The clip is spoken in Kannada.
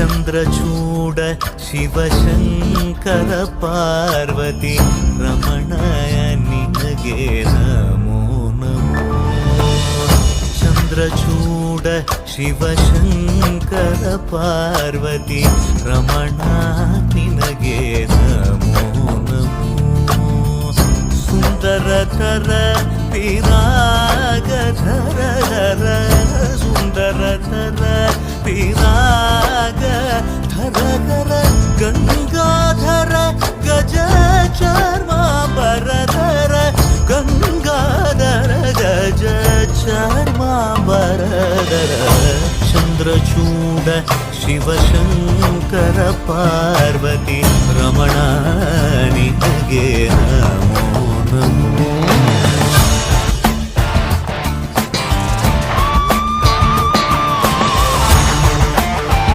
ಚಂದ್ರಚೂಡ ಶಿವಶಂಕರ ಪಾರ್ವತಿ ರಮಣಯ ನಿನಗೆ ನಮೋ ನಮೋ. ಚಂದ್ರಚೂಡ ಶಿವಶಂಕರ ಪಾರ್ವತಿ ರಮಣ ನಿನಗೆ ನಮೋ ನಮೋ. ಸುಂದರತರ ಪಿರಾಗಧರ ಸುಂದರತರ ಪಿರಾಗಧರ ಗಂಗಾಧರ ಗಜ ಚರ್ಮಾಂಬರಧರ ಗಂಗಾಧರ ಗಜ ಚರ್ಮಾಂಬರಧರ. ಚಂದ್ರಚೂಡ ಶಿವಶಂಕರ ಪಾರ್ವತಿ ರಮಣ ನಿನಗೆ ನಮೋ ನಮೋ.